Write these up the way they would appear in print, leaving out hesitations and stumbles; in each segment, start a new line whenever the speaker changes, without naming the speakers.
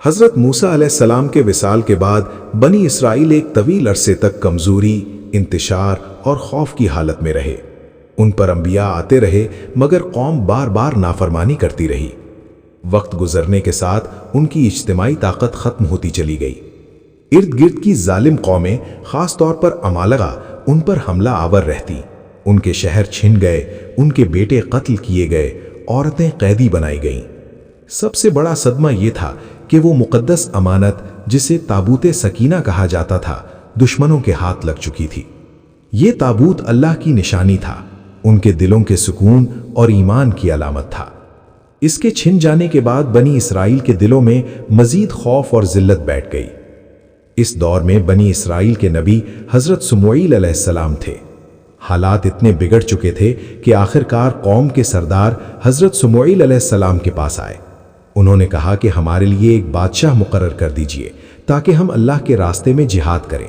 حضرت موسیٰ علیہ السلام کے وصال کے بعد بنی اسرائیل ایک طویل عرصے تک کمزوری، انتشار اور خوف کی حالت میں رہے۔ ان پر انبیاء آتے رہے مگر قوم بار بار نافرمانی کرتی رہی۔ وقت گزرنے کے ساتھ ان کی اجتماعی طاقت ختم ہوتی چلی گئی۔ ارد گرد کی ظالم قومیں، خاص طور پر امالغہ، ان پر حملہ آور رہتی۔ ان کے شہر چھن گئے، ان کے بیٹے قتل کیے گئے، عورتیں قیدی بنائی گئیں۔ سب سے بڑا صدمہ یہ تھا کہ وہ مقدس امانت جسے تابوت سکینہ کہا جاتا تھا، دشمنوں کے ہاتھ لگ چکی تھی۔ یہ تابوت اللہ کی نشانی تھا، ان کے دلوں کے سکون اور ایمان کی علامت تھا۔ اس کے چھن جانے کے بعد بنی اسرائیل کے دلوں میں مزید خوف اور ذلت بیٹھ گئی۔ اس دور میں بنی اسرائیل کے نبی حضرت سموئیل علیہ السلام تھے۔ حالات اتنے بگڑ چکے تھے کہ آخرکار قوم کے سردار حضرت سموئیل علیہ السلام کے پاس آئے۔ انہوں نے کہا کہ ہمارے لیے ایک بادشاہ مقرر کر دیجئے تاکہ ہم اللہ کے راستے میں جہاد کریں۔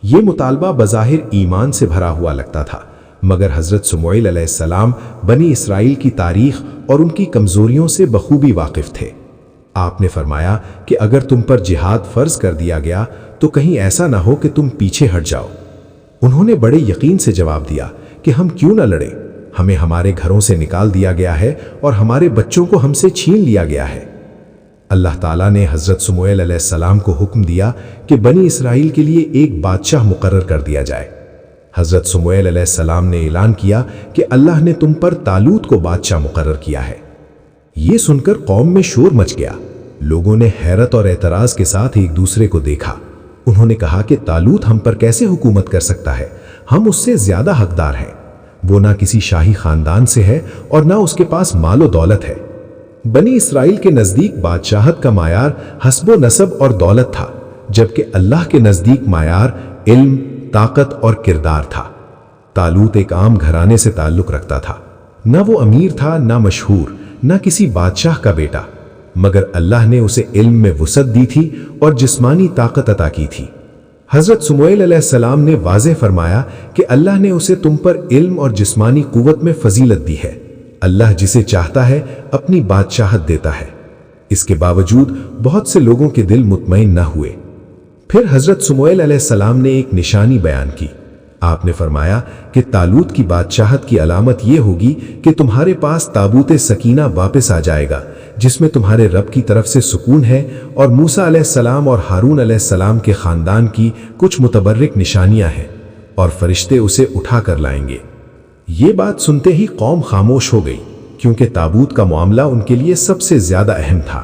یہ مطالبہ بظاہر ایمان سے بھرا ہوا لگتا تھا، مگر حضرت سموئیل علیہ السلام بنی اسرائیل کی تاریخ اور ان کی کمزوریوں سے بخوبی واقف تھے۔ آپ نے فرمایا کہ اگر تم پر جہاد فرض کر دیا گیا تو کہیں ایسا نہ ہو کہ تم پیچھے ہٹ جاؤ۔ انہوں نے بڑے یقین سے جواب دیا کہ ہم کیوں نہ لڑیں؟ ہمیں ہمارے گھروں سے نکال دیا گیا ہے اور ہمارے بچوں کو ہم سے چھین لیا گیا ہے۔ اللہ تعالیٰ نے حضرت سموئیل علیہ السلام کو حکم دیا کہ بنی اسرائیل کے لیے ایک بادشاہ مقرر کر دیا جائے۔ حضرت سموئیل علیہ السلام نے اعلان کیا کہ اللہ نے تم پر طالوت کو بادشاہ مقرر کیا ہے۔ یہ سن کر قوم میں شور مچ گیا۔ لوگوں نے حیرت اور اعتراض کے ساتھ ایک دوسرے کو دیکھا۔ انہوں نے کہا کہ طالوت ہم پر کیسے حکومت کر سکتا ہے؟ ہم اس سے زیادہ حقدار ہیں۔ وہ نہ کسی شاہی خاندان سے ہے اور نہ اس کے پاس مال و دولت ہے۔ بنی اسرائیل کے نزدیک بادشاہت کا معیار حسب و نسب اور دولت تھا، جبکہ اللہ کے نزدیک معیار علم، طاقت اور کردار تھا۔ طالوت ایک عام گھرانے سے تعلق رکھتا تھا، نہ وہ امیر تھا، نہ مشہور، نہ کسی بادشاہ کا بیٹا، مگر اللہ نے اسے علم میں وسعت دی تھی اور جسمانی طاقت عطا کی تھی۔ حضرت سموئیل علیہ السلام نے واضح فرمایا کہ اللہ نے اسے تم پر علم اور جسمانی قوت میں فضیلت دی ہے۔ اللہ جسے چاہتا ہے اپنی بادشاہت دیتا ہے۔ اس کے باوجود بہت سے لوگوں کے دل مطمئن نہ ہوئے۔ پھر حضرت سموئیل علیہ السلام نے ایک نشانی بیان کی۔ آپ نے فرمایا کہ طالوت کی بادشاہت کی علامت یہ ہوگی کہ تمہارے پاس تابوت سکینہ واپس آ جائے گا، جس میں تمہارے رب کی طرف سے سکون ہے، اور موسیٰ علیہ السلام اور ہارون علیہ السلام کے خاندان کی کچھ متبرک نشانیاں ہیں، اور فرشتے اسے اٹھا کر لائیں گے۔ یہ بات سنتے ہی قوم خاموش ہو گئی، کیونکہ تابوت کا معاملہ ان کے لیے سب سے زیادہ اہم تھا۔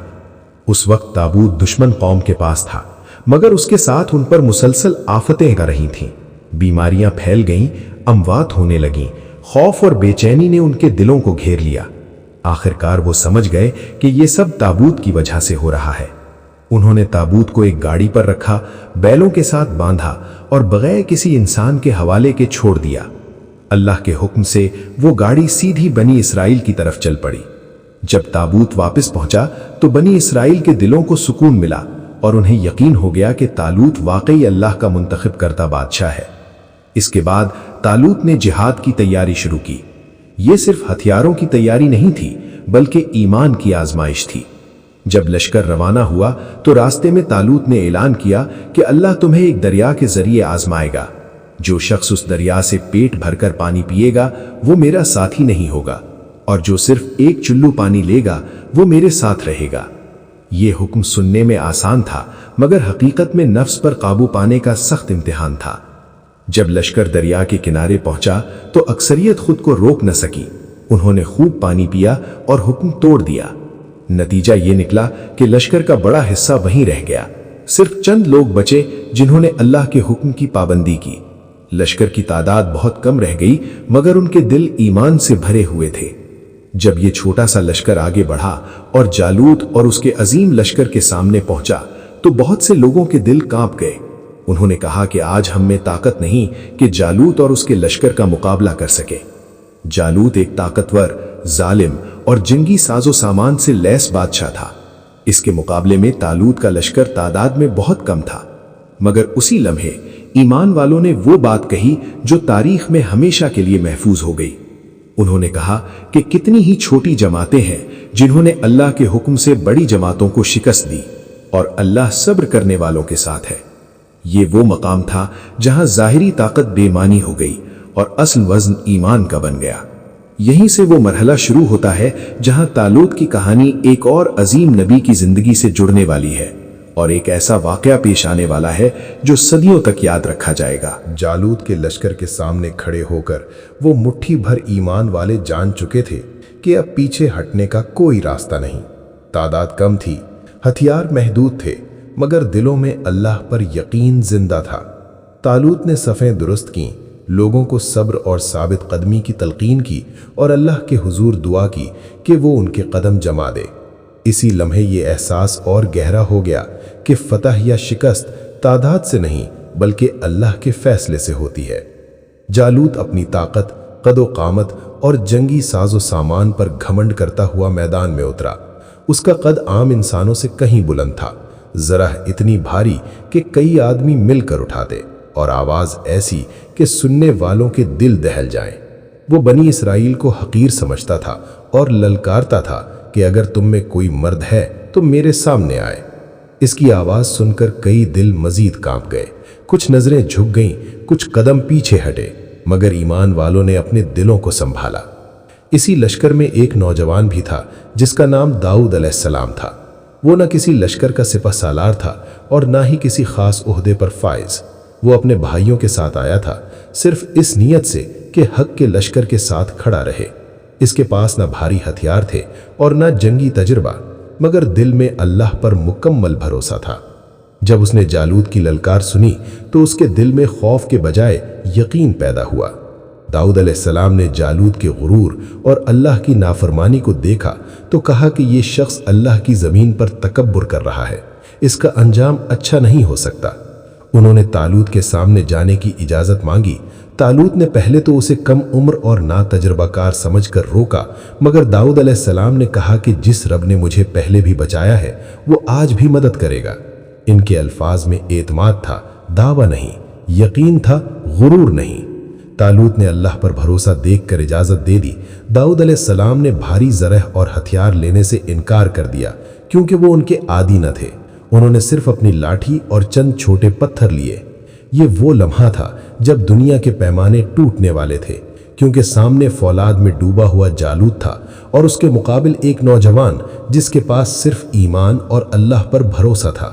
اس وقت تابوت دشمن قوم کے پاس تھا، مگر اس کے ساتھ ان پر مسلسل آفتیں آ رہی تھیں۔ بیماریاں پھیل گئیں، اموات ہونے لگیں، خوف اور بے چینی نے ان کے دلوں کو گھیر لیا۔ آخرکار وہ سمجھ گئے کہ یہ سب تابوت کی وجہ سے ہو رہا ہے۔ انہوں نے تابوت کو ایک گاڑی پر رکھا، بیلوں کے ساتھ باندھا اور بغیر کسی انسان کے حوالے کے چھوڑ دیا۔ اللہ کے حکم سے وہ گاڑی سیدھی بنی اسرائیل کی طرف چل پڑی۔ جب تابوت واپس پہنچا تو بنی اسرائیل کے دلوں کو سکون ملا اور انہیں یقین ہو گیا کہ طالوت واقعی اللہ کا منتخب کردہ بادشاہ ہے۔ اس کے بعد طالوت نے جہاد کی تیاری شروع کی۔ یہ صرف ہتھیاروں کی تیاری نہیں تھی، بلکہ ایمان کی آزمائش تھی۔ جب لشکر روانہ ہوا تو راستے میں طالوت نے اعلان کیا کہ اللہ تمہیں ایک دریا کے ذریعے آزمائے گا۔ جو شخص اس دریا سے پیٹ بھر کر پانی پیے گا وہ میرا ساتھی نہیں ہوگا، اور جو صرف ایک چلو پانی لے گا وہ میرے ساتھ رہے گا۔ یہ حکم سننے میں آسان تھا، مگر حقیقت میں نفس پر قابو پانے کا سخت امتحان تھا۔ جب لشکر دریا کے کنارے پہنچا تو اکثریت خود کو روک نہ سکی۔ انہوں نے خوب پانی پیا اور حکم توڑ دیا۔ نتیجہ یہ نکلا کہ لشکر کا بڑا حصہ وہیں رہ گیا۔ صرف چند لوگ بچے جنہوں نے اللہ کے حکم کی پابندی کی۔ لشکر کی تعداد بہت کم رہ گئی، مگر ان کے دل ایمان سے بھرے ہوئے تھے۔ جب یہ چھوٹا سا لشکر آگے بڑھا اور جالوت اور اس کے عظیم لشکر کے سامنے پہنچا تو بہت سے لوگوں کے دل کانپ گئے۔ انہوں نے کہا کہ آج ہم میں طاقت نہیں کہ جالوت اور اس کے لشکر کا مقابلہ کر سکے۔ جالوت ایک طاقتور، ظالم اور جنگی ساز و سامان سے لیس بادشاہ تھا۔ اس کے مقابلے میں طالوت کا لشکر تعداد میں بہت کم تھا، مگر اسی لمحے ایمان والوں نے وہ بات کہی جو تاریخ میں ہمیشہ کے لیے محفوظ ہو گئی۔ انہوں نے کہا کہ کتنی ہی چھوٹی جماعتیں ہیں جنہوں نے اللہ کے حکم سے بڑی جماعتوں کو شکست دی۔
اور اللہ صبر کرنے والوں کے ساتھ ہے۔ یہ وہ مقام تھا جہاں ظاہری طاقت بے معنی ہو گئی اور اصل وزن ایمان کا بن گیا۔ یہیں سے وہ مرحلہ شروع ہوتا ہے جہاں طالوت کی کہانی ایک اور عظیم نبی کی زندگی سے جڑنے والی ہے اور ایک ایسا واقعہ پیش آنے والا ہے جو صدیوں تک یاد رکھا جائے گا۔
جالوت کے لشکر کے سامنے کھڑے ہو کر وہ مٹھی بھر ایمان والے جان چکے تھے کہ اب پیچھے ہٹنے کا کوئی راستہ نہیں۔ تعداد کم تھی، ہتھیار محدود تھے، مگر دلوں میں اللہ پر یقین زندہ تھا۔ طالوت نے صفیں درست کیں، لوگوں کو صبر اور ثابت قدمی کی تلقین کی اور اللہ کے حضور دعا کی کہ وہ ان کے قدم جما دے۔ اسی لمحے یہ احساس اور گہرا ہو گیا کہ فتح یا شکست تعداد سے نہیں بلکہ اللہ کے فیصلے سے ہوتی ہے۔ جالوت اپنی طاقت، قد و قامت اور جنگی ساز و سامان پر گھمنڈ کرتا ہوا میدان میں اترا۔ اس کا قد عام انسانوں سے کہیں بلند تھا، ذرہ اتنی بھاری کہ کئی آدمی مل کر اٹھاتے، اور آواز ایسی کہ سننے والوں کے دل دہل جائیں۔ وہ بنی اسرائیل کو حقیر سمجھتا تھا اور للکارتا تھا کہ اگر تم میں کوئی مرد ہے تو میرے سامنے آئے۔ اس کی آواز سن کر کئی دل مزید کانپ گئے، کچھ نظریں جھک گئیں، کچھ قدم پیچھے ہٹے، مگر ایمان والوں نے اپنے دلوں کو سنبھالا۔ اسی لشکر میں ایک نوجوان بھی تھا جس کا نام داؤد علیہ السلام تھا۔ وہ نہ کسی لشکر کا سپہ سالار تھا اور نہ ہی کسی خاص عہدے پر فائز۔ وہ اپنے بھائیوں کے ساتھ آیا تھا، صرف اس نیت سے کہ حق کے لشکر کے ساتھ کھڑا رہے۔ اس کے پاس نہ بھاری ہتھیار تھے اور نہ جنگی تجربہ، مگر دل میں اللہ پر مکمل بھروسہ تھا۔ جب اس نے جالوت کی للکار سنی تو اس کے دل میں خوف کے بجائے یقین پیدا ہوا۔ داؤد علیہ السلام نے جالوت کے غرور اور اللہ کی نافرمانی کو دیکھا تو کہا کہ یہ شخص اللہ کی زمین پر تکبر کر رہا ہے، اس کا انجام اچھا نہیں ہو سکتا۔ انہوں نے طالوت کے سامنے جانے کی اجازت مانگی۔ طالوت نے پہلے تو اسے کم عمر اور نا تجربہ کار سمجھ کر روکا، مگر داؤد علیہ السلام نے کہا کہ جس رب نے مجھے پہلے بھی بچایا ہے وہ آج بھی مدد کرے گا۔ ان کے الفاظ میں اعتماد تھا، دعویٰ نہیں، یقین تھا، غرور نہیں۔ طالوت نے اللہ پر بھروسہ دیکھ کر اجازت دے دی۔ داؤد علیہ السلام نے بھاری زرہ اور ہتھیار لینے سے انکار کر دیا کیونکہ وہ ان کے عادی نہ تھے۔ انہوں نے صرف اپنی لاٹھی اور چند چھوٹے پتھر لیے۔ یہ وہ لمحہ تھا جب دنیا کے پیمانے ٹوٹنے والے تھے، کیونکہ سامنے فولاد میں ڈوبا ہوا جالوت تھا اور اس کے مقابل ایک نوجوان جس کے پاس صرف ایمان اور اللہ پر بھروسہ تھا۔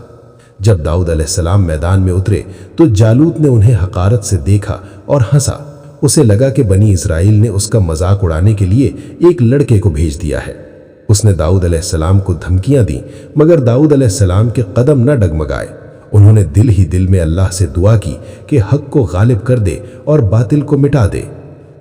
جب داؤد علیہ السلام میدان میں اترے تو جالوت نے انہیں حقارت سے دیکھا اور ہنسا۔ اسے لگا کہ بنی اسرائیل نے اس کا مذاق اڑانے کے لیے ایک لڑکے کو بھیج دیا ہے۔ اس نے داؤد علیہ السلام کو دھمکیاں دیں، مگر داؤد علیہ السلام کے قدم نہ ڈگمگائے۔ انہوں نے دل ہی دل میں اللہ سے دعا کی کہ حق کو غالب کر دے اور باطل کو مٹا دے۔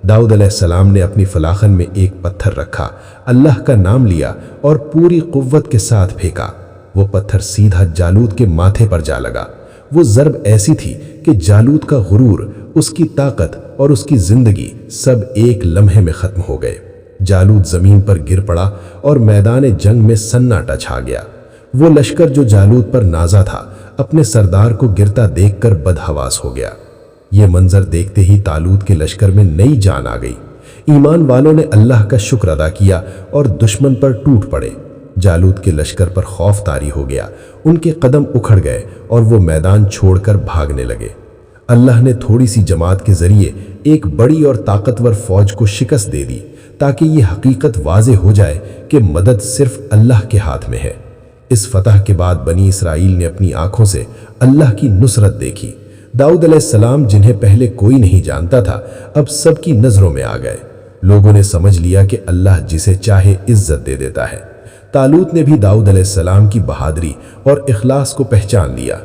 داؤد علیہ السلام نے اپنی فلاخن میں ایک پتھر رکھا، اللہ کا نام لیا اور پوری قوت کے ساتھ پھینکا۔ وہ پتھر سیدھا جالوت کے ماتھے پر جا لگا۔ وہ ضرب ایسی تھی کہ جالوت کا غرور، اس کی طاقت اور اس کی زندگی سب ایک لمحے میں ختم ہو گئے۔ جالوت زمین پر گر پڑا اور میدان جنگ میں سناٹا چھا گیا۔ وہ لشکر جو جالوت پر نازا تھا اپنے سردار کو گرتا دیکھ کر بدحواس ہو گیا۔ یہ منظر دیکھتے ہی طالوت کے لشکر میں نئی جان آ گئی۔ ایمان والوں نے اللہ کا شکر ادا کیا اور دشمن پر ٹوٹ پڑے۔ جالوت کے لشکر پر خوف طاری ہو گیا، ان کے قدم اکھڑ گئے اور وہ میدان چھوڑ کر بھاگنے لگے۔ اللہ نے تھوڑی سی جماعت کے ذریعے ایک بڑی اور طاقتور فوج کو شکست دے دی تاکہ یہ حقیقت واضح ہو جائے کہ مدد صرف اللہ کے ہاتھ میں ہے۔ اس فتح کے بعد بنی اسرائیل نے اپنی آنکھوں سے اللہ کی نصرت دیکھی۔ داؤد علیہ السلام جنہیں پہلے کوئی نہیں جانتا تھا اب سب کی نظروں میں آ گئے۔ لوگوں نے سمجھ لیا کہ اللہ جسے چاہے عزت دے دیتا ہے۔ طالوت نے بھی داؤد علیہ السلام کی بہادری اور اخلاص کو پہچان لیا۔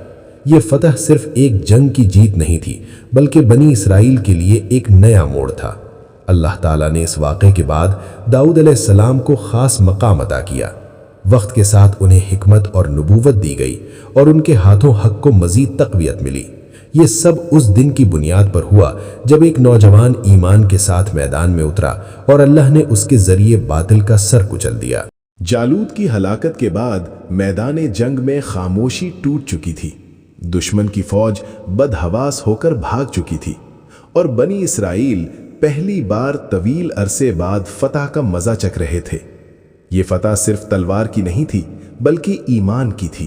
یہ فتح صرف ایک جنگ کی جیت نہیں تھی بلکہ بنی اسرائیل کے لیے ایک نیا موڑ تھا۔ اللہ تعالیٰ نے اس واقعے کے بعد داؤد علیہ السلام کو خاص مقام عطا کیا۔ وقت کے ساتھ انہیں حکمت اور نبوت دی گئی اور ان کے ہاتھوں حق کو مزید تقویت ملی۔ یہ سب اس دن کی بنیاد پر ہوا جب ایک نوجوان ایمان کے ساتھ میدان میں اترا اور اللہ نے اس کے ذریعے باطل کا سر کچل دیا۔
جالوت کی ہلاکت کے بعد میدان جنگ میں خاموشی ٹوٹ چکی تھی۔ دشمن کی فوج بدحواس ہو کر بھاگ چکی تھی اور بنی اسرائیل پہلی بار طویل عرصے بعد فتح کا مزہ چکھ رہے تھے۔ یہ فتح صرف تلوار کی نہیں تھی بلکہ ایمان کی تھی۔